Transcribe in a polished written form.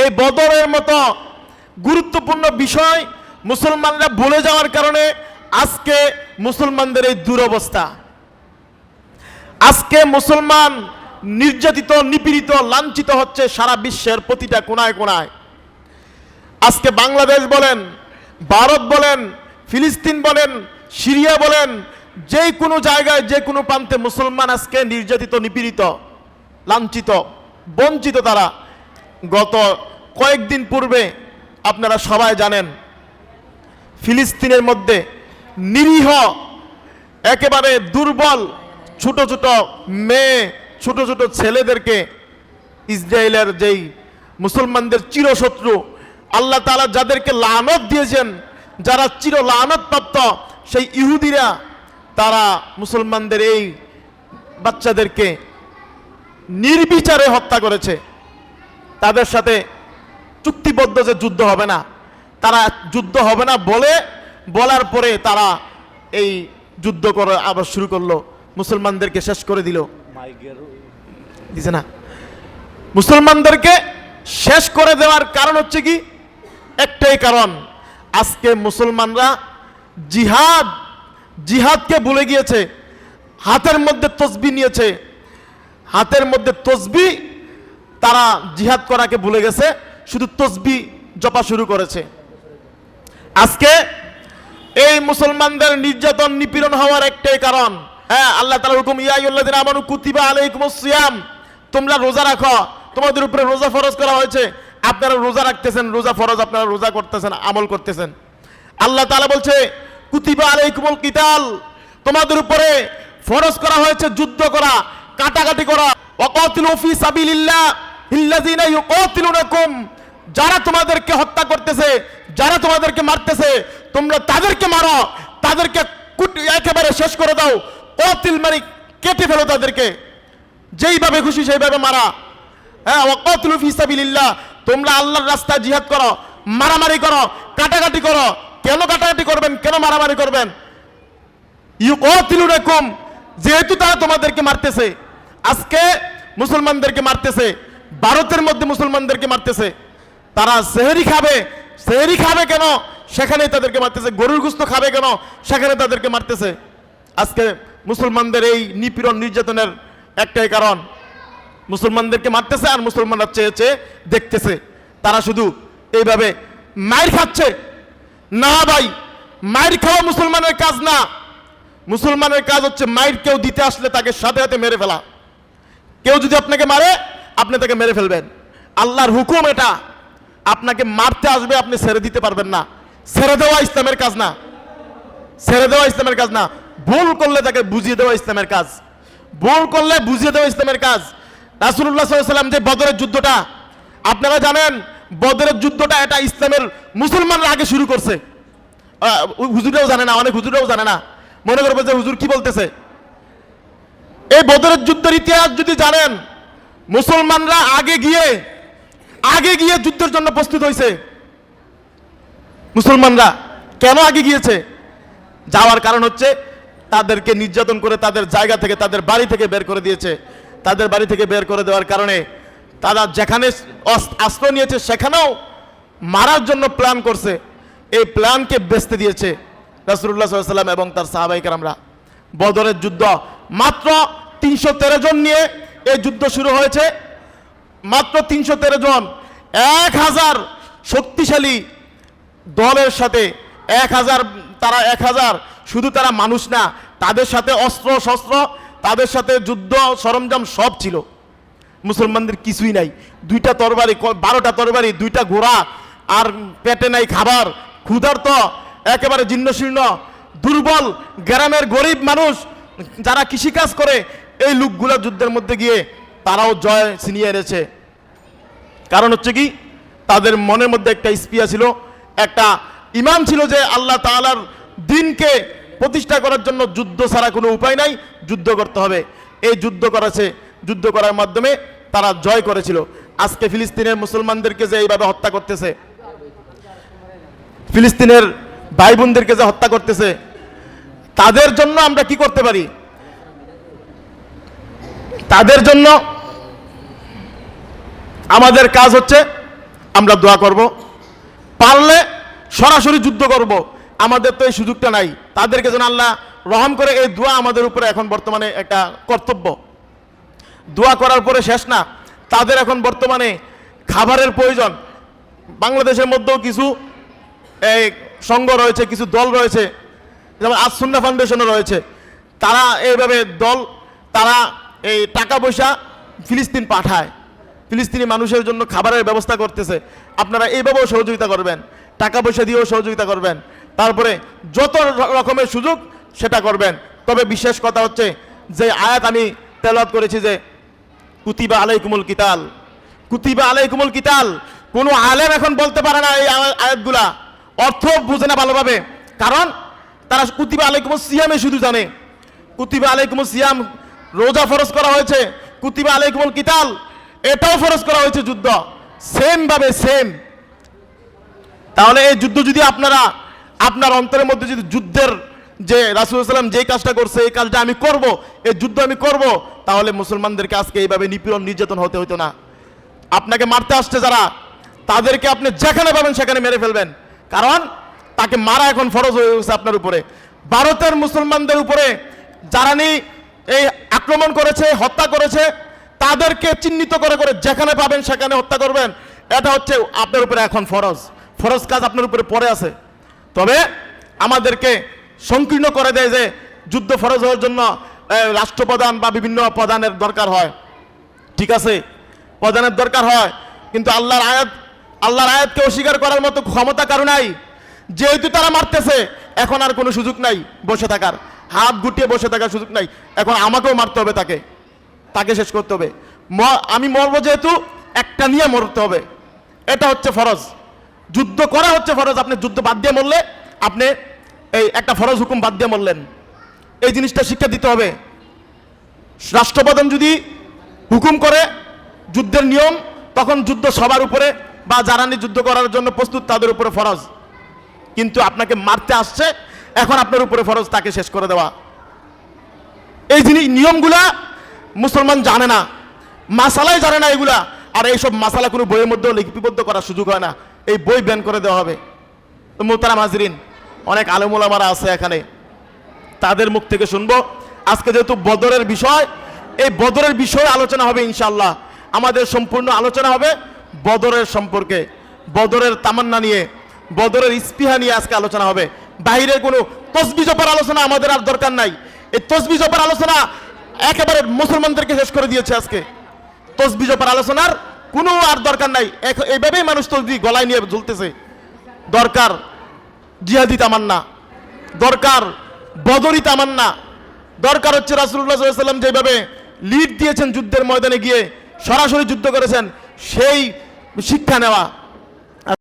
এই বদরের মতো গুরুত্বপূর্ণ বিষয় মুসলমানরা ভুলে যাওয়ার কারণে আজকে মুসলমানদের এই দুরবস্থা। আজকে মুসলমান নির্যাতিত, নিপীড়িত, লাঞ্ছিত হচ্ছে সারা বিশ্বের প্রতিটা কোনায় কোনায়। আজকে বাংলাদেশ বলেন, ভারত বলেন, ফিলিস্তিন বলেন, সিরিয়া বলেন, যে কোনো জায়গায় যে কোনো প্রান্তে মুসলমান আজকে নির্যাতিত, নিপীড়িত, লাঞ্ছিত, বঞ্চিত তারা। গত কয়েকদিন পূর্বে আপনারা সবাই জানেন ফিলিস্তিনের মধ্যে নিরীহ, একেবারে দুর্বল ছোট ছোট মেয়ে, ছোট ছোট ছেলেদেরকে ইসরায়েলের যেই মুসলমানদের চিরশত্রু আল্লাহ তাআলা যাদেরকে লানত দিয়েছেন, যারা চির লানত প্রাপ্ত সেই ইহুদিরা, তারা মুসলমানদের এই বাচ্চাদেরকে নির্বিচারে হত্যা করেছে। তাদের সাথে চুক্তিবদ্ধ যে যুদ্ধ হবে না, তারা যুদ্ধ হবে না বলার পরে তারা এই যুদ্ধ করে আবার শুরু করলো, মুসলমানদেরকে শেষ করে দিল। দিছে না, মুসলমানদেরকে শেষ করে দেওয়ার কারণ হচ্ছে কি? একটাই কারণ, আজকে মুসলমানরা জিহাদকে ভুলে গিয়েছে। হাতের মধ্যে তসবিহ নিয়েছে, হাতের মধ্যে তসবিহ, তারা জিহাদ করাকে ভুলে গেছে, শুধু তসবিহ জপা শুরু করেছে। আজকে এই মুসলমানদের নির্যাতন, নিপীড়ন হওয়ার একটাই কারণ, হ্যাঁ, আল্লাহ তাআলার হুকুম, ইয়া আইয়ুহাল্লাযীনা আমানু কুতিবা আলাইকুমুস সিয়াম, তোমরা রোজা রাখো, তোমাদের উপরে রোজা ফরজ করা হয়েছে। আপনারা রোজা রাখতেছেন, রোজা ফরজ, আপনারা রোজা করতেছেন, আমল করতেছেন। আল্লাহ তাআলা বলছে কুতিবা আলাইকুমুল কিতাল, তোমাদের উপরে ফরজ করা হয়েছে যুদ্ধ করা, কাটাকাটি করা। ওয়াকাতিলু ফি সাবিলিল্লাহ আল্লাযীনা ইউকাতিলুনাকুম, যারা তোমাদেরকে হত্যা করতেছে, যারা তোমাদেরকে মারতেছে, তোমরা তাদেরকে মারো, তাদেরকে একেবারে শেষ করে দাও। কাতিল মানে কেটে ফেলো তাদেরকে, যেইভাবে খুশি সেইভাবে মারা। হ্যাঁ, ওয়াকাতিলু ফি সাবিলিল্লাহ, তোমরা আল্লাহর রাস্তায় জিহাদ করো, মারামারি করো, কাটাকাটি করো। কেন কাটাকাটি করবেন, কেন মারামারি করবেন? ইউকাতিলুনাকুম, যেহেতু তারা তোমাদেরকে মারতেছে। আজকে মুসলমানদেরকে মারতেছে, ভারতের মধ্যে মুসলমানদেরকে মারতেছে। তারা সেহরি খাবে কেন, সেখানে তাদেরকে মারতেছে। গরুর গোশত খাবে কেন, সেখানে তাদেরকে মারতেছে। আজকে মুসলমানদের এই নিপীড়ন, নির্যাতনের একটাই কারণ, মুসলমানদেরকে মারতেছে আর মুসলমানরা চেয়ে চেয়ে দেখতেছে। তারা শুধু এইভাবে মাইর খাচ্ছে। না ভাই, মাইর খাওয়া মুসলমানের কাজ না। মুসলমানের কাজ হচ্ছে মাইর কেউ দিতে আসলে তাকে সাথে সাথে মেরে ফেলা। কেউ যদি আপনাকে মারে, আপনি তাকে মেরে ফেলবেন। আল্লাহর হুকুম এটা। আপনাকে মারতে আসবে, আপনি ছেড়ে দিতে পারবেন না। ছেড়ে দেওয়া ইসলামের কাজ না, ছেড়ে দেওয়া ইসলামের কাজ না। ভুল করলে তাকে বুঝিয়ে দেওয়া ইসলামের কাজ, ভুল করলে বুঝিয়ে দেওয়া ইসলামের কাজ। রাসূলুল্লাহ সাল্লাল্লাহু আলাইহি ওয়াসাল্লাম যে বদরের যুদ্ধটা, আপনারা জানেন বদরের যুদ্ধটা এটা ইসলামের মুসলমানরা আগে শুরু করছে। হুজুররাও জানে না, অনেক হুজুররাও জানে না, মনে করবে যে হুজুর কি বলতেছে। এই বদরের যুদ্ধের ইতিহাস যদি জানেন, মুসলমানরা আগে গিয়ে যুদ্ধের জন্য প্রস্তুত হয়েছে। মুসলমানরা কেন আগে গিয়েছে? যাওয়ার কারণ হচ্ছে তাদেরকে নির্যাতন করে তাদের জায়গা থেকে, তাদের বাড়ি থেকে বের করে দিয়েছে। তাদের বাড়ি থেকে বের করে দেওয়ার কারণে তারা যেখানে আশ্রয় নিয়েছে সেখানেও মারার জন্য প্ল্যান করছে। এই প্ল্যানকে বেচতে দিয়েছে রাসূলুল্লাহ সাল্লাল্লাহু আলাইহি ওয়াসাল্লাম এবং তার সাহাবায়ে কেরামরা। বদরের যুদ্ধ মাত্র 313 জন নিয়ে এই যুদ্ধ শুরু হয়েছে। মাত্র 313 জন, 1000 শক্তিশালী দলের সাথে 1000, তারা 1000, শুধু তারা মানুষ না, তাদের সাথে অস্ত্র শস্ত্র, তাদের সাথে যুদ্ধ সরঞ্জাম সব ছিল। মুসলমানদের কিছুই নাই, 2টা তরবারি, 12টা তরবারি, 2টা ঘোড়া, আর পেটে নাই খাবার, ক্ষুধার্ত, একেবারে জীর্ণশীর্ণ, দুর্বল, গ্রামের গরিব মানুষ যারা কৃষিকাজ করে, এই লোকগুলা যুদ্ধের মধ্যে গিয়ে তারাও জয় ছিনিয়ে এনেছে। কারণ হচ্ছে কি, তাদের মনের মধ্যে একটা স্পিয়া ছিল, একটা ইমান ছিল যে আল্লাহ তাআলার দ্বীনকে প্রতিষ্ঠা করার জন্য যুদ্ধ ছাড়া কোনো উপায় নাই, যুদ্ধ করতে হবে। এই যুদ্ধ করেছে, যুদ্ধ করার মাধ্যমে তারা জয় করেছিল। আজকে ফিলিস্তিনের মুসলমানদেরকে যে এইভাবে হত্যা করতেছে, ফিলিস্তিনের ভাই বোনদেরকে যে হত্যা করতেছে, তাদের জন্য আমরা কি করতে পারি? তাদের জন্য আমাদের কাজ হচ্ছে আমরা দোয়া করব, পারলে সরাসরি যুদ্ধ করব। আমাদের তো এই সুযোগটা নাই। তাদেরকে যেন আল্লাহ রহম করে, এই দোয়া আমাদের উপরে এখন বর্তমানে একটা কর্তব্য। দোয়া করার পরে শেষ না, তাদের এখন বর্তমানে খাবারের প্রয়োজন। বাংলাদেশের মধ্যেও কিছু এই সংঘ রয়েছে, কিছু দল রয়েছে, যেমন আজ সুন্নাহ ফাউন্ডেশনও রয়েছে। তারা এইভাবে দল, তারা এই টাকা পয়সা ফিলিস্তিন পাঠায়, ফিলিস্তিনি মানুষের জন্য খাবারের ব্যবস্থা করতেছে। আপনারা এইভাবেও সহযোগিতা করবেন, টাকা পয়সা দিয়েও সহযোগিতা করবেন, তারপরে যত রকমের সুযোগ সেটা করবেন। তবে বিশেষ কথা হচ্ছে যে আয়াত আমি তেলাওয়াত করেছি যে কুতিবা আলাইকুমুল কিতাল, কুতিবা আলাইকুমুল কিতাল, কোনো আলেম এখন বলতে পারে না এই আয়াতগুলা, অর্থ বুঝে না ভালোভাবে। কারণ তারা কুতিবা আলাইকুমুস সিয়ামে শুধু জানে, কুতিবা আলাইকুমুস সিয়াম রোজা ফরজ করা হয়েছে, কুতিবা আলাইকুমুল কিতাল এটাও ফরজ করা হয়েছে, যুদ্ধ সেম ভাবে সেম। তাহলে এই যুদ্ধ যদি আপনার অন্তরের মধ্যে যদি যুদ্ধের যে রাসূলুল্লাহ সাল্লাল্লাহু আলাইহি ওয়াসাল্লাম যে কাজটা করছে এই কাজটা আমি করব, এই যুদ্ধ আমি করব, তাহলে মুসলমানদেরকে আজকে এইভাবে নিপীড়ন নির্যাতন হতে হতো না। আপনাকে মারতে আসছে যারা, তাদেরকে আপনি যেখানে পাবেন সেখানে মেরে ফেলবেন, কারণ তাকে মারা এখন ফরজ হয়ে গেছে আপনার উপরে। ভারতের মুসলমানদের উপরে যারা এই আক্রমণ করেছে, হত্যা করেছে, তাদেরকে চিহ্নিত করে করে যেখানে পাবেন সেখানে হত্যা করবেন। এটা হচ্ছে আপনার উপরে এখন ফরজ, ফরজ কাজ আপনার উপরে পড়ে আছে। তবে আমাদেরকে সংকীর্ণ করে দেয় যে যুদ্ধ ফরজ হওয়ার জন্য রাষ্ট্রপ্রধান বা বিভিন্ন প্রধানের দরকার হয়। ঠিক আছে, প্রধানের দরকার হয়, কিন্তু আল্লাহর আয়াতকে অস্বীকার করার মতো ক্ষমতা কারো নাই। যেহেতু তারা মারতেছে, এখন আর কোনো সুযোগ নাই বসে থাকার, হাত গুটিয়ে বসে থাকার সুযোগ নাই। এখন আমাকেও মারতে হবে, তাকে শেষ করতে হবে। আমি মরবো যেহেতু, একটা নিয়ে মরতে হবে, এটা হচ্ছে ফরজ। যুদ্ধ করা হচ্ছে ফরজ। আপনি যুদ্ধ বাদ দিয়ে মরলে আপনি এই একটা ফরজ হুকুম বাদ দিয়ে মরলেন, এই জিনিসটা শিক্ষা দিতে হবে। রাষ্ট্রপ্রধান যদি হুকুম করে যুদ্ধের নিয়ম, তখন যুদ্ধ সবার উপরে বা যারা যুদ্ধ করার জন্য প্রস্তুত তাদের উপরে ফরজ। কিন্তু আপনাকে মারতে আসছে, এখন আপনার উপরে ফরজ তাকে শেষ করে দেওয়া। এই জিনিস নিয়মগুলা মুসলমান জানে না, মাসালাই জানে না এগুলা। আর এইসব মাসালা কোনো বইয়ের মধ্যেও লিপিবদ্ধ করার সুযোগ হয় না, এই বই ব্যান করে দেওয়া হবে। তো মোহতারাম হাজরিন, অনেক আলেম ওলামারা আছে এখানে, তাদের মুখ থেকে শুনবো। আজকে যেহেতু বদরের বিষয়, এই বদরের বিষয়ে আলোচনা হবে ইনশাআল্লাহ। আমাদের সম্পূর্ণ আলোচনা হবে বদরের সম্পর্কে, বদরের তামান্না নিয়ে, বদরের ইস্পিহা নিয়ে আজকে আলোচনা হবে। বাইরের কোনো তসবিহ জপার আলোচনা আমাদের আর দরকার নাই। এই তসবিহ জপার আলোচনা একেবারে মুসলমানদেরকে শেষ করে দিয়েছে আজকে। তসবিহ জপার আলোচনার কোনো আর দরকার নাই। এইভাবেই মানুষ তসবিহ গলায় নিয়ে ঝুলতেছে। দরকার জিহাদি তামান্না, দরকার বদরি তামান্না, দরকার হচ্ছে রাসূলুল্লাহ সাল্লাল্লাহু আলাইহি ওয়াসাল্লাম যেভাবে লিড দিয়েছেন যুদ্ধের ময়দানে গিয়ে সরাসরি যুদ্ধ করেছেন, সেই শিক্ষা নেওয়া।